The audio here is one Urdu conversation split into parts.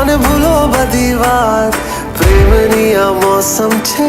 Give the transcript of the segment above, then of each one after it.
અને ભૂલો બધી વાત પ્રેમની આ મૌસમ છે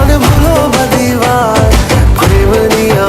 અને ભૂલો બધી વાત પ્રેમની આ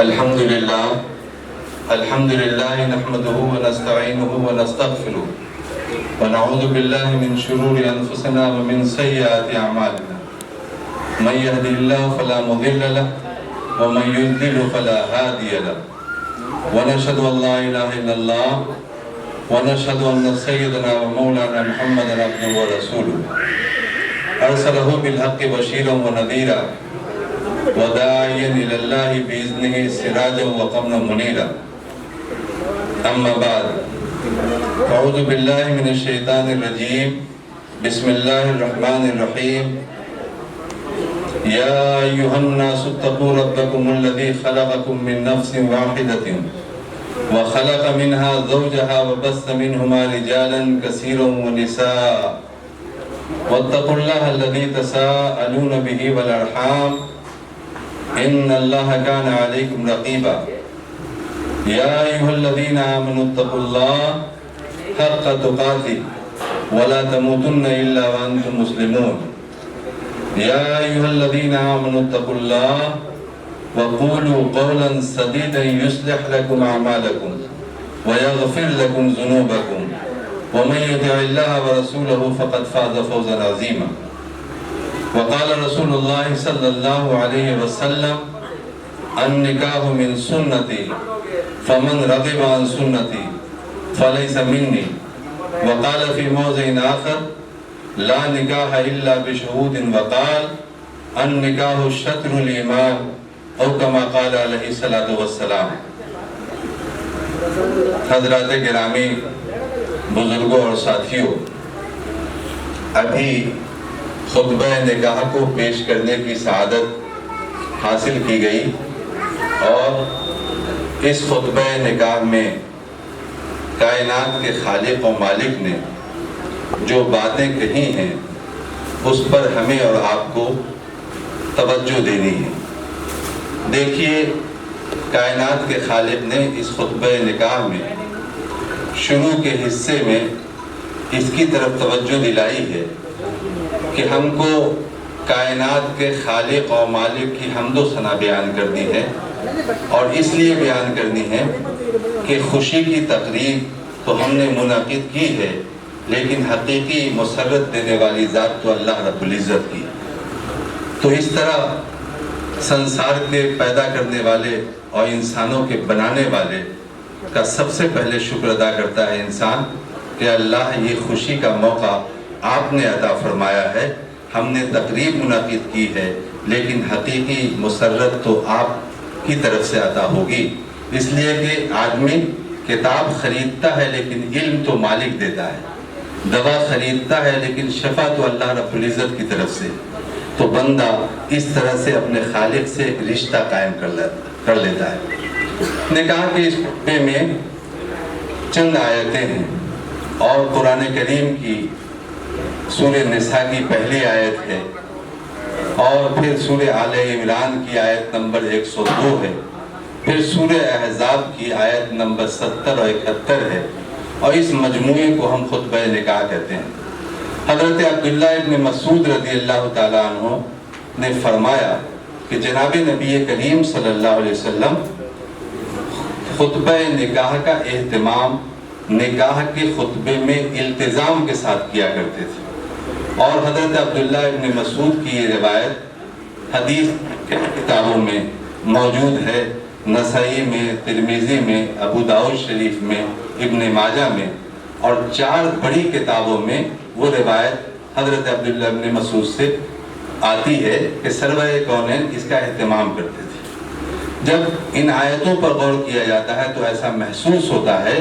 الحمد لله نحمده ونستعينه ونستغفره ونعوذ بالله من شرور أنفسنا ومن سيئات أعمالنا من يهده الله فلا مضل له ومن يضلل فلا هادي له ونشهد أن لا إله إلا الله ونشهد أن سيدنا ومولانا محمدا عبده ورسوله أرسله بالحق بشيرا ونذيرا وداعيا إلى الله بإذنه سراجا وقمرا منيرا أما بعد أعوذ بالله من الشيطان الرجيم بسم الله الرحمن الرحيم يا أيها الناس اتقوا ربكم الذي خلقكم من نفس واحدة وخلق منها زوجها وبث منهما رجالا كثيرا ونساء واتقوا الله الذي تساءلون به والأرحام إن الله كان عليكم رقيبا يا أيها الذين آمنوا اتقوا الله حق تقاته ولا تموتن إلا وأنتم مسلمون يا أيها الذين آمنوا اتقوا الله وقولوا قولا سديدا يصلح لكم أعمالكم ويغفر لكم ذنوبكم ومن يطع الله ورسوله فقد فاز فوزا عظيما وقال رسول الله صلى الله عليه وسلم النکاح من سنتي فمن رغب عن سنتي فليس مني وقال في موضع آخر لا نکاح الا بشهود وقال النکاح شطر الایمان او کما قال علیہ الصلوۃ والسلام۔ حضرات گرامی، بزرگوں اور ساتھیوں، ابھی خطبہ نکاح کو پیش کرنے کی سعادت حاصل کی گئی اور اس خطبہ نکاح میں کائنات کے خالق و مالک نے جو باتیں کہی ہیں اس پر ہمیں اور آپ کو توجہ دینی ہے۔ دیکھیے، کائنات کے خالق نے اس خطبہ نکاح میں شروع کے حصے میں اس کی طرف توجہ دلائی ہے کہ ہم کو کائنات کے خالق و مالک کی حمد و ثنا بیان کرنی ہے، اور اس لیے بیان کرنی ہے کہ خوشی کی تقریب تو ہم نے منعقد کی ہے، لیکن حقیقی مسرت دینے والی ذات تو اللہ رب العزت کی۔ تو اس طرح سنسار کے پیدا کرنے والے اور انسانوں کے بنانے والے کا سب سے پہلے شکر ادا کرتا ہے انسان کہ اللہ، یہ خوشی کا موقع آپ نے عطا فرمایا ہے، ہم نے تقریب منعقد کی ہے، لیکن حقیقی مسرت تو آپ کی طرف سے عطا ہوگی، اس لیے کہ آدمی کتاب خریدتا ہے لیکن علم تو مالک دیتا ہے، دوا خریدتا ہے لیکن شفا تو اللہ رب العزت کی طرف سے۔ تو بندہ اس طرح سے اپنے خالق سے ایک رشتہ قائم کر لیتا ہے۔ نکاح کے اس خطبے میں چند آیتیں ہیں اور قرآن کریم کی سورہ نساء کی پہلی آیت ہے، اور پھر سورہ آل عمران کی آیت نمبر 102 ہے، پھر سورہ احزاب کی آیت نمبر 70 اور 71 ہے، اور اس مجموعے کو ہم خطبہ نکاح کہتے ہیں۔ حضرت عبداللہ ابن مسعود رضی اللہ تعالیٰ عنہ نے فرمایا کہ جناب نبی کریم صلی اللہ علیہ وسلم خطبہ نکاح کا اہتمام نکاح کے خطبے میں التزام کے ساتھ کیا کرتے تھے، اور حضرت عبداللہ ابن مسعود کی یہ روایت حدیث کے کتابوں میں موجود ہے، نسائی میں، ترمذی میں، ابو داؤد شریف میں، ابن ماجہ میں، اور 4 بڑی کتابوں میں وہ روایت حضرت عبداللہ ابن مسعود سے آتی ہے کہ سرور کونین اس کا اہتمام کرتے تھے۔ جب ان آیتوں پر غور کیا جاتا ہے تو ایسا محسوس ہوتا ہے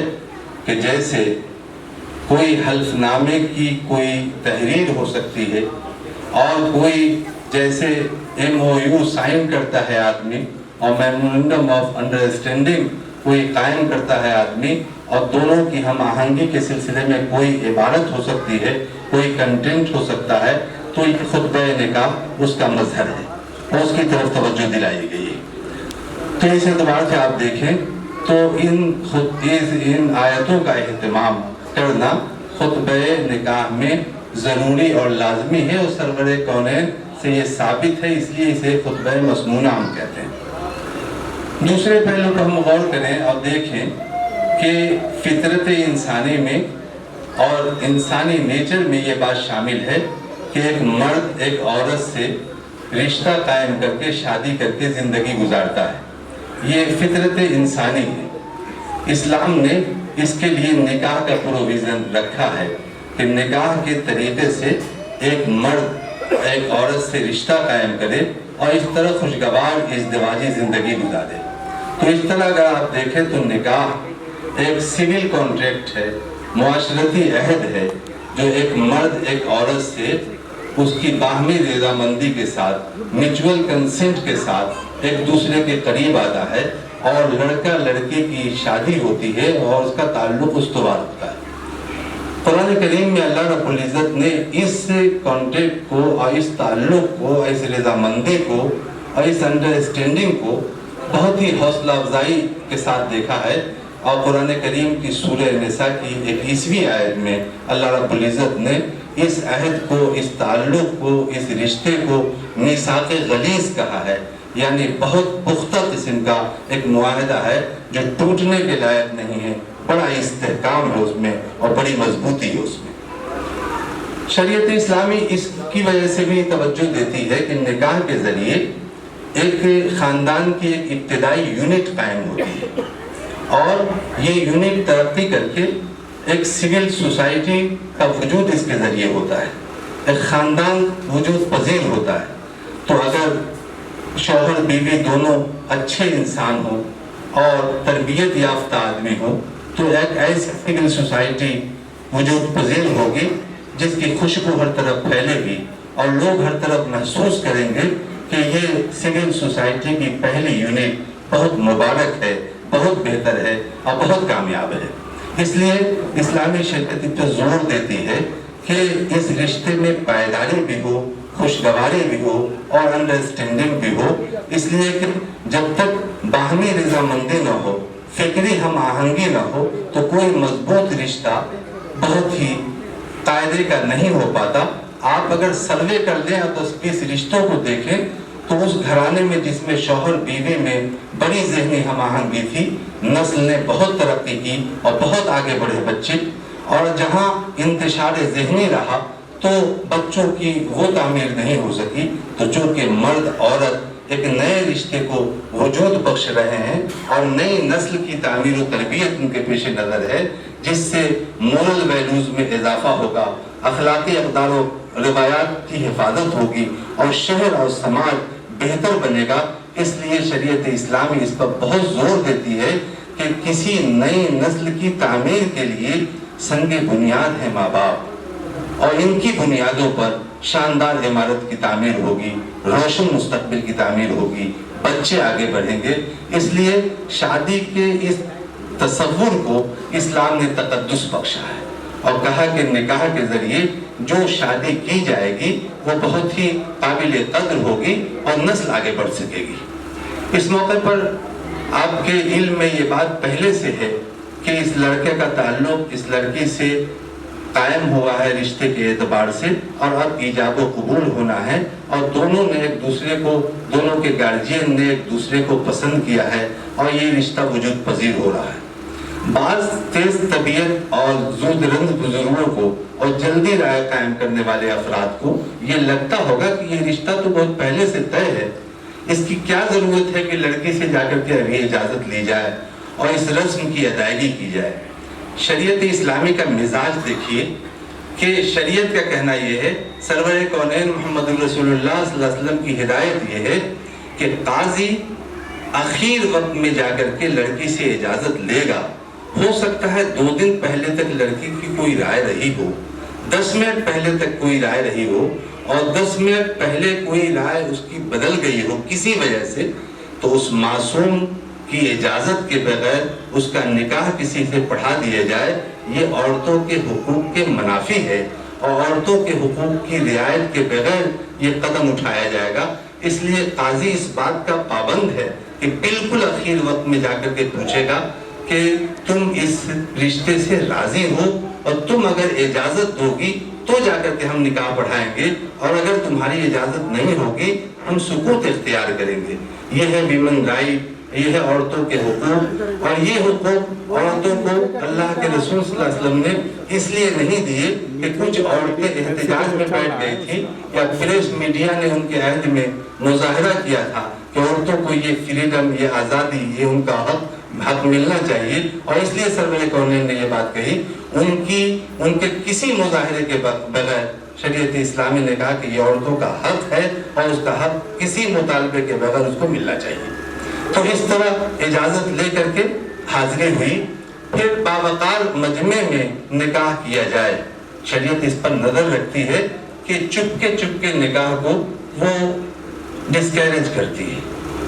کہ جیسے کوئی حلف نامے کی کوئی تحریر ہو سکتی ہے، اور کوئی جیسے MOU سائن کرتا ہے آدمی، اور میمورنڈم آف انڈرسٹینڈنگ کوئی قائم کرتا ہے آدمی، اور دونوں کی ہم آہنگی کے سلسلے میں کوئی عبارت ہو سکتی ہے، کوئی کنٹینٹ ہو سکتا ہے، تو یہ خطبہ نکاح اس کا مظہر ہے اور اس کی طرف توجہ دلائی گئی ہے۔ تو اس اعتبار سے آپ دیکھیں تو ان آیتوں کا اہتمام کرنا خطبہ نکاح میں ضروری اور لازمی ہے، اور سرور کونین سے یہ ثابت ہے، اس لیے اسے خطبہ مسنونہ ہم کہتے ہیں۔ دوسرے پہلو کو ہم غور کریں اور دیکھیں کہ فطرت انسانی میں اور انسانی نیچر میں یہ بات شامل ہے کہ ایک مرد ایک عورت سے رشتہ قائم کر کے شادی کر کے زندگی گزارتا ہے، یہ فطرت انسانی ہے۔ اسلام نے اس کے لیے نکاح کا پروویژن رکھا ہے کہ نکاح کے طریقے سے ایک مرد ایک عورت سے رشتہ قائم کرے اور اس طرح خوشگوار ازدواجی زندگی گزارے۔ تو اس طرح اگر آپ دیکھیں تو نکاح ایک سول کانٹریکٹ ہے، معاشرتی عہد ہے، جو ایک مرد ایک عورت سے اس کی باہمی رضامندی کے ساتھ میوچول کنسنٹ کے ساتھ ایک دوسرے کے قریب آتا ہے اور لڑکا لڑکی کی شادی ہوتی ہے اور اس کا تعلق استوار ہوتا ہے۔ قرآن کریم میں اللہ رب العزت نے اس کانٹیکٹ کو اور اس تعلق کو، اس رضامندی کو اور اس انڈرسٹینڈنگ کو بہت ہی حوصلہ افزائی کے ساتھ دیکھا ہے، اور قرآن کریم کی سورہ نساء کی 21ویں آیت میں اللہ رب العزت نے اس عہد کو، اس تعلق کو، اس رشتے کو میثاق غلیظ کہا ہے، یعنی بہت پختہ قسم کا ایک معاہدہ ہے جو ٹوٹنے کے لائق نہیں ہے، بڑا استحکام ہے اس میں اور بڑی مضبوطی ہے اس میں۔ شریعت اسلامی اس کی وجہ سے بھی توجہ دیتی ہے کہ نکاح کے ذریعے ایک خاندان کی ایک ابتدائی یونٹ قائم ہوتی ہے، اور یہ یونٹ ترقی کر کے ایک سول سوسائٹی کا وجود اس کے ذریعے ہوتا ہے، ایک خاندان وجود پذیر ہوتا ہے۔ تو اگر شوہر بیوی دونوں اچھے انسان ہوں اور تربیت یافتہ آدمی ہوں تو ایک ایسی سول سوسائٹی وجود پذیر ہوگی جس کی خوشبو ہر طرف پھیلے گی اور لوگ ہر طرف محسوس کریں گے کہ یہ سول سوسائٹی کی پہلی یونٹ بہت مبارک ہے، بہت بہتر ہے اور بہت کامیاب ہے۔ اس لیے اسلامی شریعت پہ زور دیتی ہے کہ اس رشتے میں پائیداری بھی ہو، خوشگواری بھی ہو اور انڈرسٹینڈنگ بھی ہو، اس لیے کہ جب تک باہمی رضامندی نہ ہو، فکری ہم آہنگی نہ ہو تو کوئی مضبوط رشتہ بہت ہی قاعدے کا نہیں ہو پاتا۔ آپ اگر سروے کر لیں اور اس رشتوں کو دیکھیں تو اس گھرانے میں جس میں شوہر بیوی میں بڑی ذہنی ہم آہنگی تھی، نسل نے بہت ترقی کی اور بہت آگے بڑھے بچے، اور جہاں انتشار ذہنی رہا تو بچوں کی وہ تعمیر نہیں ہو سکی، تو چونکہ مرد عورت ایک نئے رشتے کو وجود بخش رہے ہیں اور نئی نسل کی تعمیر و تربیت ان کے پیش نظر ہے، جس سے مورل ویلیوز میں اضافہ ہوگا، اخلاقی اقدار و روایات کی حفاظت ہوگی اور شہر اور سماج بہتر بنے گا۔ اس لیے شریعت اسلامی اس پر بہت زور دیتی ہے کہ کسی نئی نسل کی تعمیر کے لیے سنگ بنیاد ہے ماں باپ، اور ان کی بنیادوں پر شاندار عمارت کی تعمیر ہوگی، روشن مستقبل کی تعمیر ہوگی، بچے آگے بڑھیں گے۔ اس لیے شادی کے اس تصور کو اسلام نے تقدس بخشا ہے اور کہا کہ نکاح کے ذریعے جو شادی کی جائے گی وہ بہت ہی قابل قدر ہوگی اور نسل آگے بڑھ سکے گی۔ اس موقع پر آپ کے علم میں یہ بات پہلے سے ہے کہ اس لڑکے کا تعلق اس لڑکی سے قائم ہوا ہے رشتے کے اعتبار سے، اور اب ایجاب و قبول ہونا ہے، اور دونوں نے ایک دوسرے کو، دونوں کے گارجین نے ایک دوسرے کو پسند کیا ہے اور یہ رشتہ وجود پذیر ہو رہا ہے۔ بعض تیز طبیعت اور زود رنگ بزرگوں کو اور جلدی رائے قائم کرنے والے افراد کو یہ لگتا ہوگا کہ یہ رشتہ تو بہت پہلے سے طے ہے، اس کی کیا ضرورت ہے کہ لڑکی سے جا کر کے ابھی اجازت لی جائے اور اس رسم کی ادائیگی کی جائے۔ شریعت اسلامی کا مزاج دیکھیے کہ شریعت کا کہنا یہ ہے، سرور کونین محمد رسول اللہ صلی اللہ علیہ وسلم کی ہدایت یہ ہے کہ قاضی اخیر وقت میں جا کر کے لڑکی سے اجازت لے گا۔ ہو سکتا ہے 2 دن پہلے تک لڑکی کی کوئی رائے رہی ہو، 10 منٹ پہلے تک کوئی رائے رہی ہو، اور 10 منٹ پہلے کوئی رائے اس کی بدل گئی ہو کسی وجہ سے، تو اس معصوم کی اجازت کے بغیر اس کا نکاح کسی سے پڑھا دیا جائے، یہ عورتوں کے حقوق کے منافی ہے اور عورتوں کے حقوق کی رعایت کے بغیر یہ قدم اٹھایا جائے گا۔ اس لیے قاضی اس بات کا پابند ہے کہ بالکل اخیر وقت میں جا کر کے پوچھے گا کہ تم اس رشتے سے راضی ہو، اور تم اگر اجازت دو گی تو جا کر کے ہم نکاح پڑھائیں گے، اور اگر تمہاری اجازت نہیں ہوگی ہم سکوت اختیار کریں گے۔ یہ ہے ویمن رائٹ یہ ہے عورتوں کے حقوق، اور یہ حقوق عورتوں کو اللہ کے رسول صلی اللہ علیہ وسلم نے اس لیے نہیں دیے کہ کچھ عورتیں احتجاج میں بیٹھ گئی تھی یا پریس میڈیا نے ان کے عہد میں مظاہرہ کیا تھا کہ عورتوں کو یہ فریڈم، یہ آزادی، یہ ان کا حق ملنا چاہیے، اور اس لیے سرور کونین نے یہ بات کہی۔ ان کے کسی مظاہرے کے بغیر شریعت اسلامی نے کہا کہ یہ عورتوں کا حق ہے اور اس کا حق کسی مطالبے کے بغیر اس کو ملنا چاہیے۔ تو اس طرح اجازت لے کر کے حاضری ہوئی، پھر باوقار مجمع میں نکاح کیا جائے۔ شریعت اس پر نظر رکھتی ہے کہ چپکے نکاح کو وہ ڈسکیریج کرتی ہے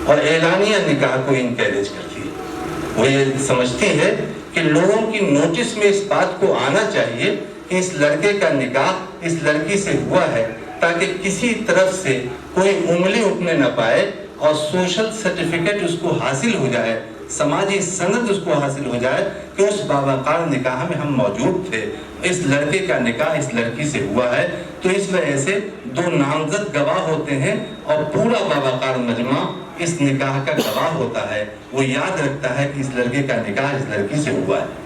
اور اعلانیہ نکاح کو انکیریج کرتی ہے۔ وہ یہ سمجھتی ہے کہ لوگوں کی نوٹس میں اس بات کو آنا چاہیے کہ اس لڑکے کا نکاح اس لڑکی سے ہوا ہے، تاکہ کسی طرف سے کوئی انگلی اٹھنے نہ پائے اور سوشل سرٹیفکیٹ اس کو حاصل ہو جائے، سماجی سند اس کو حاصل ہو جائے کہ اس باوقار نکاح میں ہم موجود تھے، اس لڑکے کا نکاح اس لڑکی سے ہوا ہے۔ تو اس وجہ سے دو نامزد گواہ ہوتے ہیں اور پورا باوقار مجمع اس نکاح کا گواہ ہوتا ہے، وہ یاد رکھتا ہے کہ اس لڑکے کا نکاح اس لڑکی سے ہوا ہے۔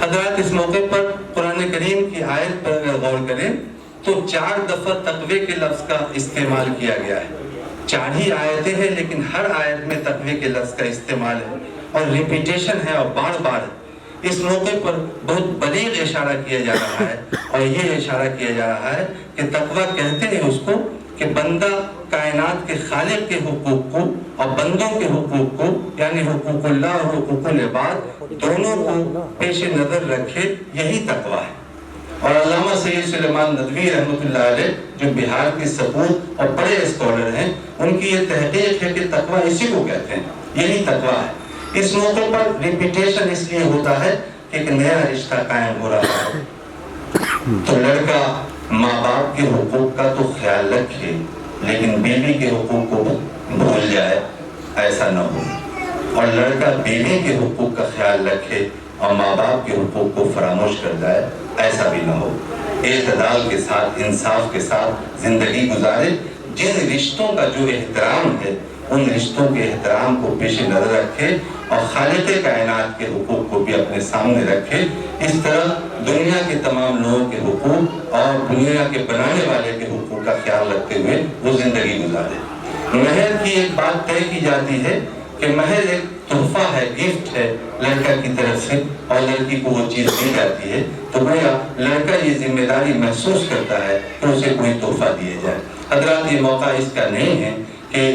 حضرات، اس موقع پر قرآن کریم کی آیت پر اگر غور کریں تو 4 دفعہ تقوی کے لفظ کا استعمال کیا گیا ہے۔ 4 ہی آیتیں ہیں لیکن ہر آیت میں تقوی کے لفظ کا استعمال ہے اور ریپیٹیشن ہے اور بار بار۔ اس موقع پر بہت بلیغ اشارہ کیا جا رہا ہے اور یہ اشارہ کیا جا رہا ہے کہ تقوی کہتے ہیں اس کو کہ بندہ کائنات کے خالق کے حقوق کو اور بندوں کے حقوق کو، یعنی حقوق اللہ اور حقوق العباد، دونوں کو پیش نظر رکھے، یہی تقوی ہے۔ اور علامہ سید سلیمان ندوی رحمۃ اللہ علیہ جو بہار کے سپوت اور بڑے اسکالر ہیں، ان کی یہ تحقیق ہے کہ تقوی اسی کو کہتے ہیں، یہی تقوی ہے۔ اس موقع پر ریپیٹیشن اس لیے ہوتا ہے کہ ایک نیا رشتہ قائم ہو رہا ہے، تو لڑکا ماں باپ کے حقوق کا تو خیال رکھے لیکن بیوی کے حقوق کو بھول جائے، ایسا نہ ہو، اور لڑکا بیوی کے حقوق کا خیال رکھے اور ماں باپ کے حقوق کو فراموش کر جائے، ایسا بھی نہ ہو۔ اعتدال کے ساتھ، انصاف کے ساتھ زندگی گزارے۔ جن رشتوں کا جو احترام ہے ان رشتوں کے احترام کو پیش نظر رکھے اور خالق کائنات کے حقوق کو بھی اپنے سامنے رکھے۔ اس طرح دنیا کے تمام لوگوں کے حقوق اور دنیا کے بنانے والے کے حقوق کا خیال رکھتے ہوئے وہ زندگی گزارے۔ مہر کی ایک بات طے کی جاتی ہے کہ مہر ایک تحفہ ہے، گفٹ ہے لڑکا کی طرف سے، اور لڑکی کو وہ چیز دی جاتی ہے، تو گویا لڑکا یہ ذمہ داری محسوس کرتا ہے کہ اسے کوئی تحفہ دیا جائے۔ حضرات، یہ موقع اس کا نہیں ہے کہ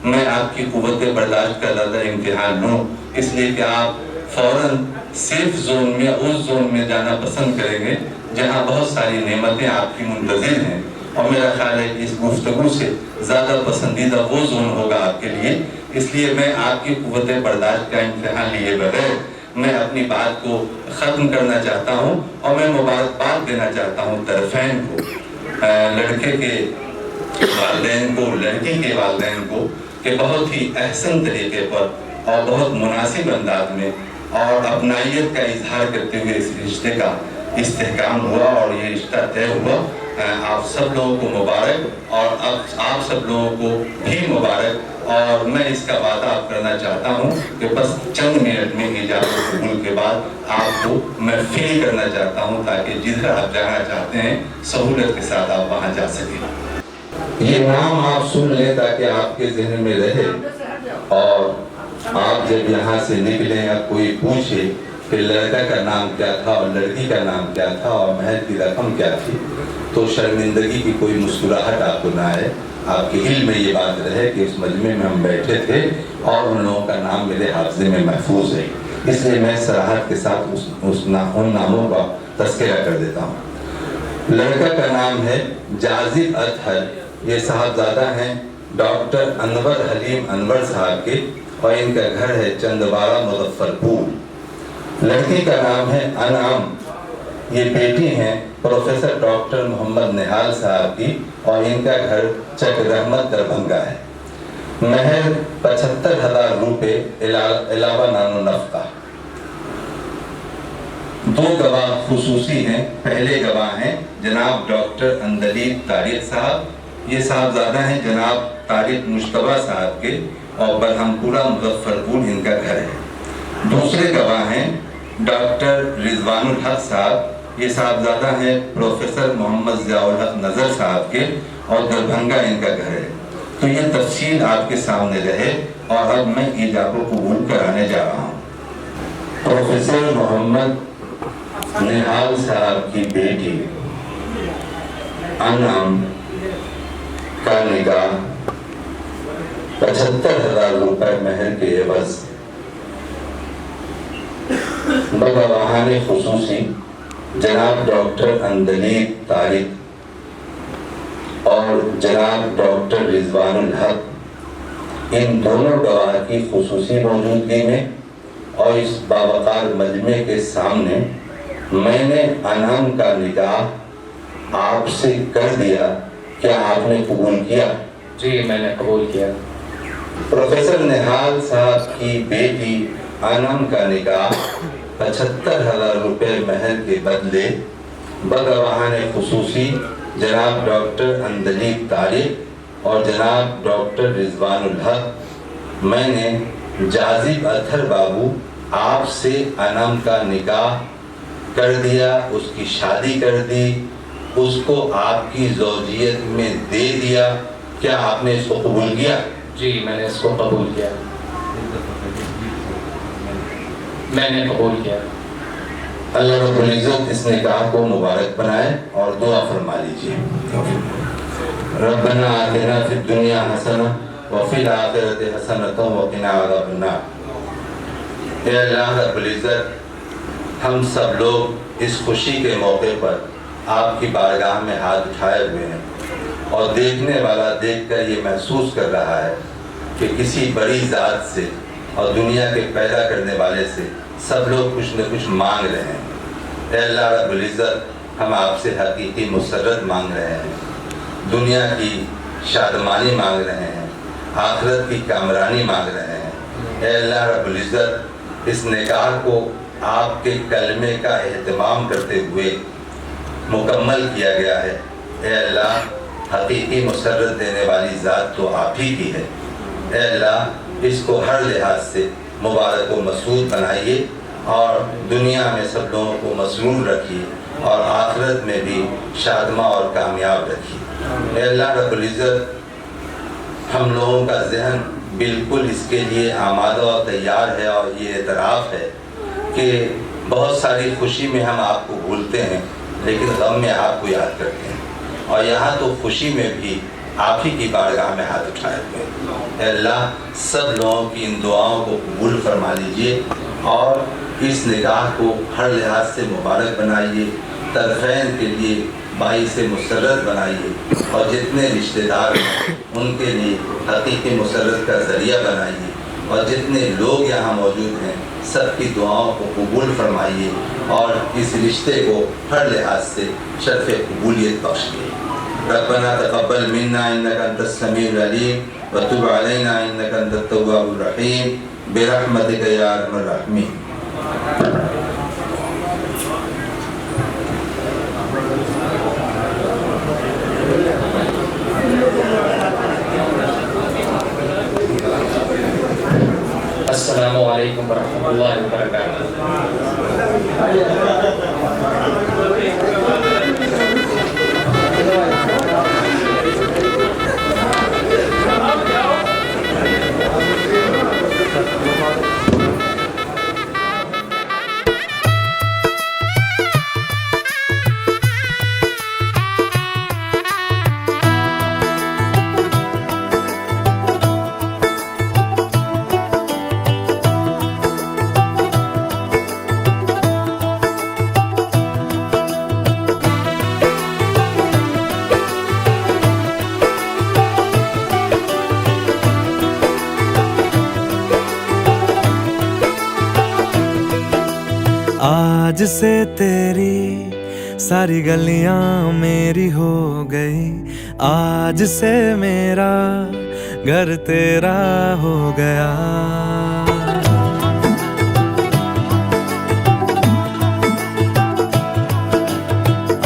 میں آپ کی قوت برداشت کا زیادہ امتحان لوں، اس لیے کہ آپ فوراً سیف زون میں، اس زون میں جانا پسند کریں گے جہاں بہت ساری نعمتیں آپ کی منتظر ہیں، اور میرا خیال ہے کہ اس گفتگو سے زیادہ پسندیدہ وہ زون ہوگا آپ کے لیے۔ اس لیے میں آپ کی قوت برداشت کا امتحان لیے بغیر میں اپنی بات کو ختم کرنا چاہتا ہوں، اور میں مبارکباد دینا چاہتا ہوں طرفین کو، لڑکے کے والدین کو، لڑکی کے والدین کو، کہ بہت ہی احسن طریقے پر اور بہت مناسب انداز میں اور اپنائیت کا اظہار کرتے ہوئے اس رشتے کا استحکام ہوا اور یہ رشتہ طے ہوا۔ آپ سب لوگوں کو مبارک، اور آپ سب لوگوں کو بھی مبارک، اور میں اس کا وعدہ آپ کرنا چاہتا ہوں کہ بس چند منٹ میں اجازت قبول کے بعد آپ کو میں فیل کرنا چاہتا ہوں تاکہ جدھر آپ جانا چاہتے ہیں سہولت کے ساتھ آپ وہاں جا سکیں۔ یہ نام آپ سن لیں تاکہ آپ کے ذہن میں رہے، اور آپ جب یہاں سے نکلیں یا کوئی پوچھے کہ لڑکا کا نام کیا تھا اور لڑکی کا نام کیا تھا اور مہر کی رقم کیا تھی، تو شرمندگی کی کوئی مسکراہٹ آپ کو نہ آئے۔ آپ کے علم میں یہ بات رہے کہ اس مجمع میں ہم بیٹھے تھے اور ان لوگوں کا نام میرے حافظے میں محفوظ ہے، اس لیے میں صراحت کے ساتھ ان ناموں کا تذکرہ کر دیتا ہوں۔ لڑکا کا نام ہے جازب اطہر، یہ صاحبزادہ ہیں ڈاکٹر انور حلیم انور صاحب کے، اور ان کا گھر ہے چندوارہ مظفر پور۔ لڑکی کا نام ہے انعام، یہ بیٹی ہیں پروفیسر ڈاکٹر محمد نہال صاحب کی، اور ان کا گھر چک رحمت دربھنگا ہے۔ مہر 75,000 روپے علاوہ نان و نفقہ۔ 2 گواہ خصوصی ہیں۔ پہلے گواہ ہیں جناب ڈاکٹر اندلیب طارق صاحب، یہ صاحبزادہ ہیں جناب طارق مشتبہ صاحب کے، اور برہمپورہ مظفرپور ان کا گھر ہے۔ دوسرے گواہ ہیں ڈاکٹر رضوان الحق صاحب، یہ صاحبزادہ ہیں پروفیسر محمد ضیاء الحق نظر صاحب کے، اور دربھنگا ان کا گھر ہے۔ تو یہ تفصیل آپ کے سامنے رہے، اور اب میں ایجاب کو قبول کرانے جا رہا ہوں۔ پروفیسر محمد نہال صاحب کی بیٹی انعم کا نکاح 75,000 روپے مہر کے عوض بگواہان خصوصی جناب ڈاکٹر اندلیب طارق اور جناب ڈاکٹر رضوان الحق، ان دونوں گواہ کی خصوصی موجودگی میں اور اس باوقار مجمع کے سامنے میں نے انعم کا نکاح آپ سے کر دیا۔ کیا آپ نے قبول کیا؟ جی میں نے قبول کیا۔ پروفیسر نہال صاحب کی بیٹی انعم کا نکاح 75,000 روپے مہر کے بدلے بگواہان خصوصی جناب ڈاکٹر اندلیب طارق اور جناب ڈاکٹر رضوان الحق، میں نے جازب اطہر بابو آپ سے انعم کا نکاح کر دیا، اس کی شادی کر دی، اس کو آپ کی زوجیت میں دے دیا۔ کیا آپ نے اس کو قبول کیا؟ جی میں نے اس کو قبول کیا، میں نے قبول کیا۔ اللہ رب العزت اس نکاح کو مبارک بنائے، اور دعا فرما لیجیے۔ ربنا آتنا فی الدنیا حسنہ وفی الآخرۃ حسنۃ وقنا عذاب النار۔ اے اللہ رب العزت، ہم سب لوگ اس خوشی کے موقع پر آپ کی بارگاہ میں ہاتھ اٹھائے ہوئے ہیں، اور دیکھنے والا دیکھ کر یہ محسوس کر رہا ہے کہ کسی بڑی ذات سے اور دنیا کے پیدا کرنے والے سے سب لوگ کچھ نہ کچھ مانگ رہے ہیں۔ اے اللہ رب العزت، ہم آپ سے حقیقی مسرت مانگ رہے ہیں، دنیا کی شادمانی مانگ رہے ہیں، آخرت کی کامرانی مانگ رہے ہیں۔ اے اللہ رب العزت، اس نکاح کو آپ کے کلمے کا اہتمام کرتے ہوئے مکمل کیا گیا ہے۔ اے اللہ، حقیقی مسرت دینے والی ذات تو آپ ہی کی ہے۔ اے اللہ، اس کو ہر لحاظ سے مبارک و مسعود بنائیے، اور دنیا میں سب لوگوں کو مسرور رکھیے، اور آخرت میں بھی شادمہ اور کامیاب رکھیے۔ اے اللہ رب العزت، ہم لوگوں کا ذہن بالکل اس کے لیے آمادہ اور تیار ہے، اور یہ اعتراف ہے کہ بہت ساری خوشی میں ہم آپ کو بھولتے ہیں، لیکن غم میں آپ کو یاد کرتے ہیں، اور یہاں تو خوشی میں بھی آپ ہی کی بارگاہ میں ہاتھ اٹھائے ہوئے۔ اے اللہ، سب لوگوں کی ان دعاؤں کو قبول فرما لیجئے، اور اس نکاح کو ہر لحاظ سے مبارک بنائیے، طرفین کے لیے باعث مسرت بنائیے، اور جتنے رشتہ دار ہیں ان کے لیے حقیقی مسرت کا ذریعہ بنائیے، اور جتنے لوگ یہاں موجود ہیں سب کی دعاؤں کو قبول فرمائیے، اور اس رشتے کو ہر لحاظ سے شرف قبولیت بخشیے۔ ربنا تقبل منا انك انت السميع العليم وتب علينا انك انت التواب الرحيم برحمتك يا ارحم الراحمين۔ السلام علیکم ورحمۃ اللہ وبرکاتہ۔ آج سے تیری ساری گلیاں میری ہو گئی، آج سے میرا گھر تیرا ہو گیا۔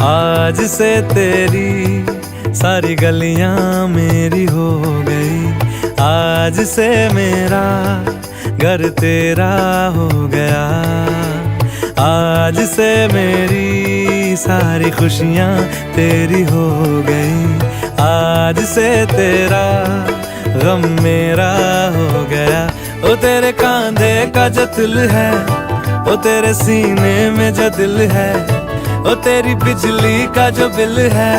آج سے تیری ساری گلیاں میری ہو گئی، آج سے میرا گھر تیرا ہو گیا. آج سے میری ساری خوشیاں تیری ہو گئی. آج سے تیرا غم میرا ہو گیا. او تیرے کاندھے کا جو دل ہے, او تیرے سینے میں جو دل ہے, او تیری بجلی کا جو بل ہے,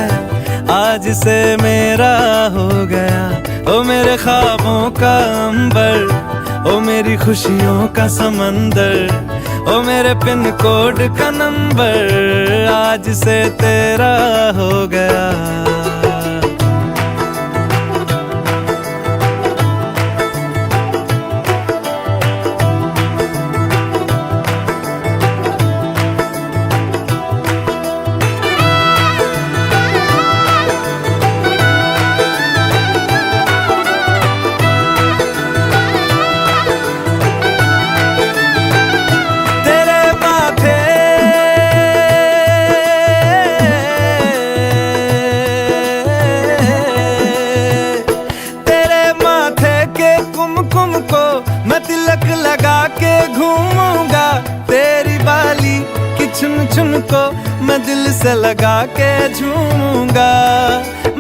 آج سے میرا ہو گیا. او میرے خوابوں کا عنبر, او میری خوشیوں کا سمندر, او میرے پن کوڈ کا نمبر, آج سے تیرا ہو گیا. لگا کے گھوموں گا, تیری بالی کی چن چن کو میں دل سے لگا کے جھوموں گا.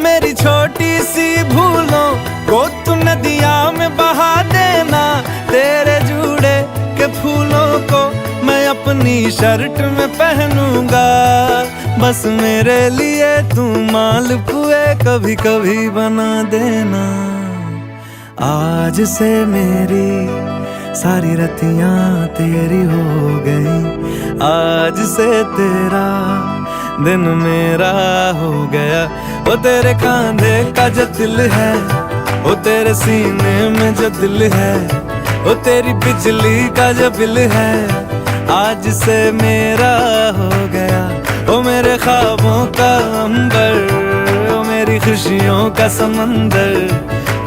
میری چھوٹی سی بھولوں کو تو ندیاں میں بہا دینا, تیرے جوڑے کے پھولوں کو میں اپنی شرٹ میں پہنوں گا. بس میرے لیے تو مال پوئے کبھی کبھی بنا دینا. آج سے میری ساری رتیاں تیری ہو گئی. آج سے تیرا دن میرا ہو گیا. وہ تیرے کاندھے کا جو دل ہے, وہ تیرے سینے میں جو دل ہے, وہ تیری بجلی کا جو بل ہے, آج سے میرا ہو گیا. وہ میرے خوابوں کا عنبر, وہ میری خوشیوں کا سمندر,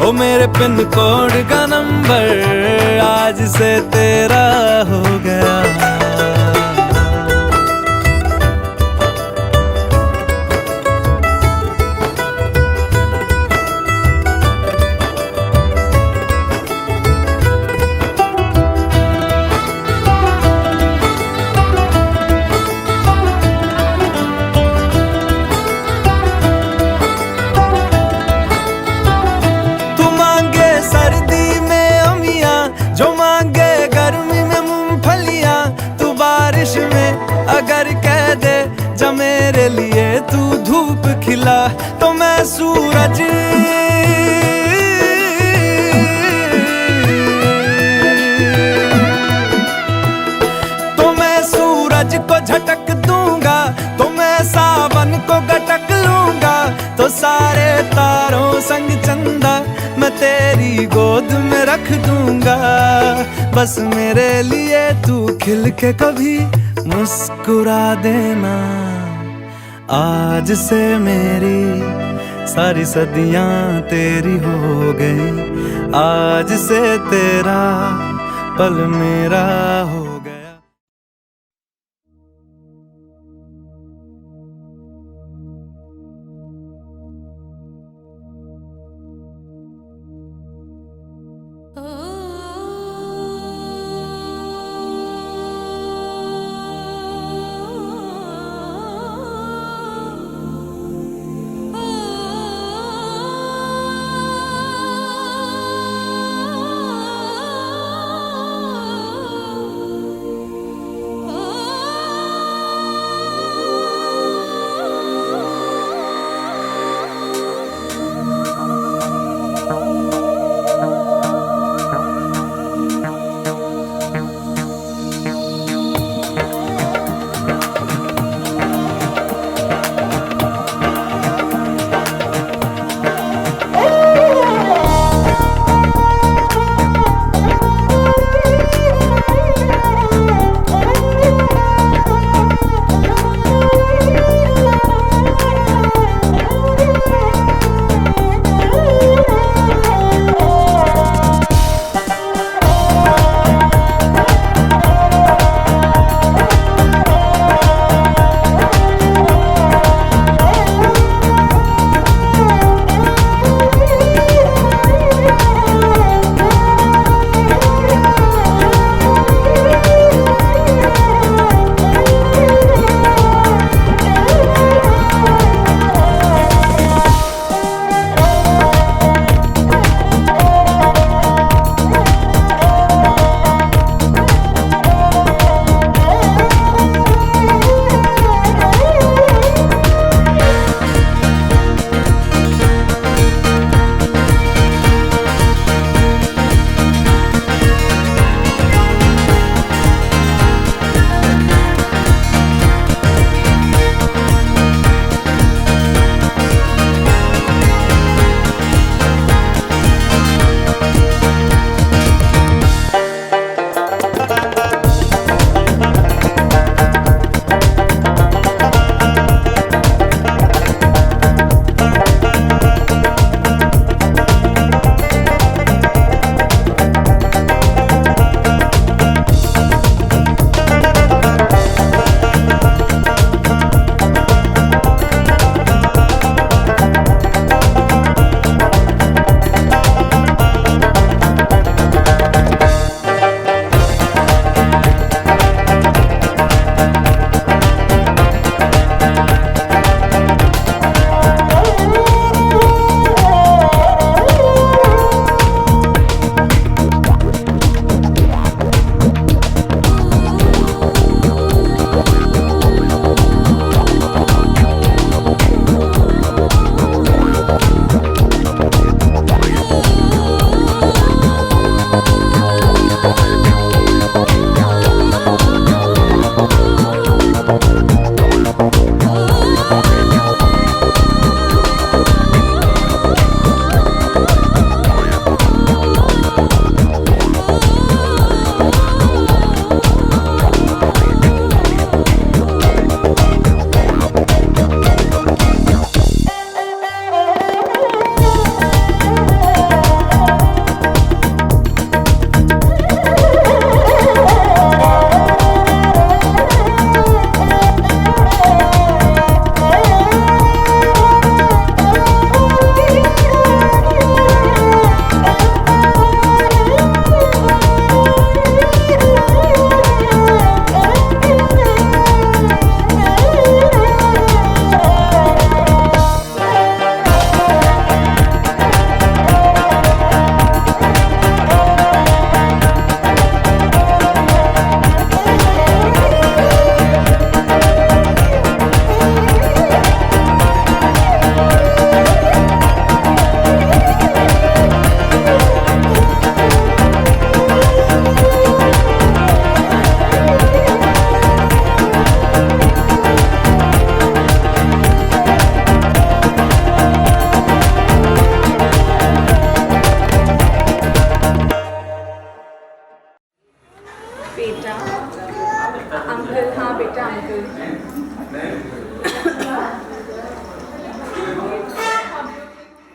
او میرے پن کوڈ کا نمبر, آج سے تیرا ہو گیا. اگر کہہ دے جب میرے لیے تو دھوپ کھلا, تو میں سورج کو جھٹک دوں گا, تو میں ساون کو گٹک لوں گا. تو سارے تاروں سنگ چندہ میں تیری گود میں رکھ دوں گا. بس میرے لیے تو کھل کے کبھی مسکرا دینا. آج سے میری ساری صدیاں تیری ہو گئی. آج سے تیرا پل میرا ہو گیا.